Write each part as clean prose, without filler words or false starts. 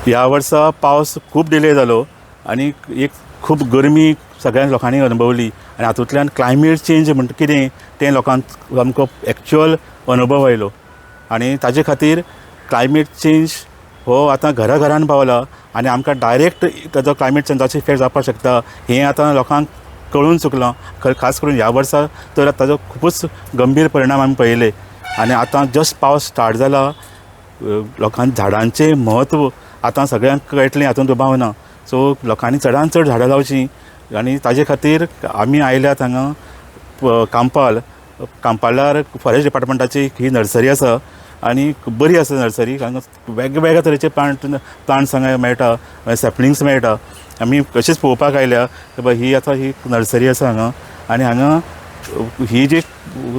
ह्या वर्सा पावस खूब डिले जालो आनी एक खूब गरमी सगळ्या लोकांनी अनुभवली आनी हातूंतल्यान क्लायमेट चेंज म्हणटा कितें तें लोकांक सामको एक्चुअल अनुभव आयलो आनी ताजे खातीर क्लायमेट चेंज हो आतां घरान पावला आनी आमकां डायरेक्ट ताजो क्लायमेट चेंजाचो इफेक्ट जावपाक शकता हें आतां लोकांक कळून चुकलां खास करून ह्या वर्सा तर ताजो खुबूच गंभीर परिणाम आमी पळयले आनी आतां जस्ट पावस स्टार्ट जाला लोकांक झाडांचें म्हत्व आतां सगळ्यांक कळटलें हातूंत दुबाव ना सो लोकांनी चडांत चड झाडां लावचीं आनी ताजे खातीर आमी आयल्यात हांगा कांपालार फॉरेस्ट डिपार्टमेंटाची ही नर्सरी आसा आनी बरी आसा नर्सरी हांगा वेगवेगळ्या तरेचे प्लांट्स हांगा मेळटा सॅपलिंग्स मेळटा आमी अशेंच पळोवपाक आयल्या ही आतां ही नर्सरी आसा हांगा आनी हांगा ही जी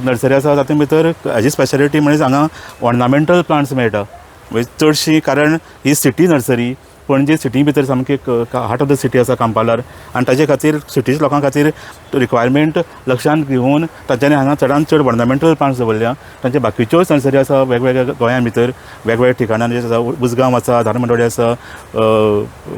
नर्सरी आसा तातूंत भितर हाजी स्पेशलिटी म्हणजे हांगा ऑर्नामेंटल प्लांट्स मेळटा म्हणजे चडशीं कारण ही सिटी नर्सरी पणजे सिटी भितर सामकी हार्ट ऑफ द सिटी आसा कांपालार आनी ताजे खातीर सिटीच्या लोकां खातीर रिक्वायरमेंट लक्षांत घेवन तांच्यांनी हांगा चडांत चड ऑर्नामेंटल प्लांट्स दवरल्या तांचे बाकीच्यो नर्सरी आसा वेगवेगळ्या गोंयां भितर वेगवेगळ्या ठिकाणांनी आसा उजगांव आसा धारमंडोळी आसा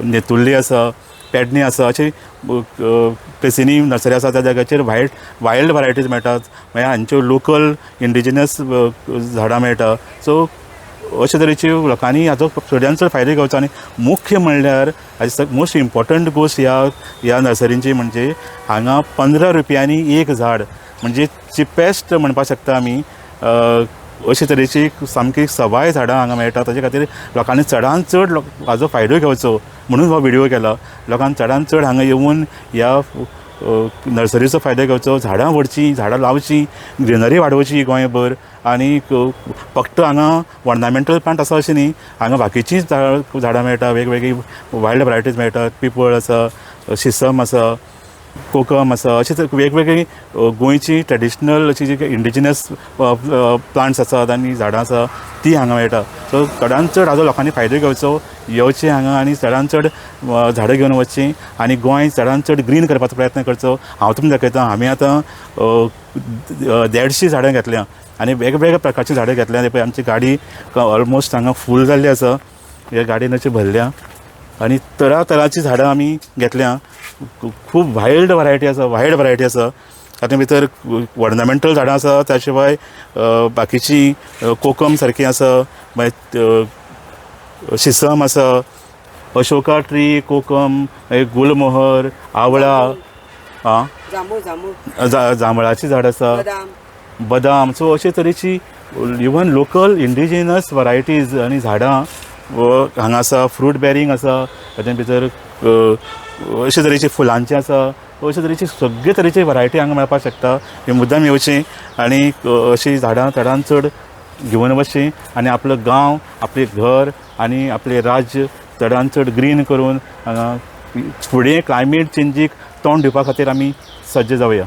नेतुर्ली आसा पेडणे आसा अशें प्लेसींनी नर्सरी आसा त्या जाग्याचेर वायल्ड वरायटीज मेळटात मागीर हांच्यो लोकल इंडिजिनस झाडां मेळटा सो अशे तरेची लोकांनी हाचो चडांत चड फायदो घेवचो आनी मुख्य म्हणल्यार हाजी मोस्ट इम्पॉर्टंट गोश्ट ह्या नर्सरींची म्हणजे हांगा 15 रुपयांनी एक झाड म्हणजे चिपेस्ट म्हणपाक शकता आमी अशे तरेची सामकी सवाय झाडां हांगा मेळटा ताजे खातीर लोकांनी चडांत चड हाजो फायदो घेवचो म्हणून हो व्हिडिओ केला लोकांक चडांत चड हांगा येवन ह्या नर्सरीचो फायदो घेवचो झाडां व्हरचीं झाडां लावचीं ग्रिनरी वाडोवची गोंयभर आनी फक्त हांगा ऑर्नामेंटल प्लांट आसा अशें न्ही हांगा बाकीचीं झाडां मेळटा वेगवेगळी वायल्ड वरायटीज मेळटात पिपळ आसा शिसम आसा कोकम आसा अशें वेगवेगळी गोंयची ट्रेडिशनल अशी जी इंडिजिनस प्लांट्स आसात आनी झाडां आसा ती हांगा मेळटा सो चडांत चड हाजो लोकांनी फायदो घेवचो येवचें हांगा आनी चडांत चड झाडां घेवन वचचीं आनी गोंय चडांत चड ग्रीन करपाचो प्रयत्न करचो हांव तुमकां दाखयतां आमी आतां 150 झाडां घेतल्या आनी वेगवेगळ्या प्रकारची झाडां घेतल्या पळय आमची गाडी ऑलमोस्ट हांगा फूल जाल्ली आसा ह्या गाडयेन अशी भरल्या आनी तरातरांची झाडां आमी घेतल्या खूब वायल्ड वरायटी आसा तातूंत भितर ऑर्नामेंटल झाडां आसा त्या शिवाय बाकीची कोकम सारकी आसा मागीर शिसम आसा अशोका ट्री कोकम गुलमोहर आवळा जांभळाची झाड आसा बदाम सो अशे तरेची इवन लोकल इंडिजिनस वरायटीज आनी झाडां हांगा आसा फ्रूट बेरींग आसा ताचे भितर अशे तरेची फुलांची आसा अशे तरेची सगळे तरेची वरायटी हांगा मेळपाक शकता हे मुद्दाम येवचें आनी अशीं झाडां चडांत चड घेवन वचचीं आनी आपलो गांव आपलें घर आनी आपलें राज्य चडांत चड ग्रीन करून हांगा फुडें क्लायमेट चेंजीक तोंड दिवपा खातीर आमी सज्ज जावया.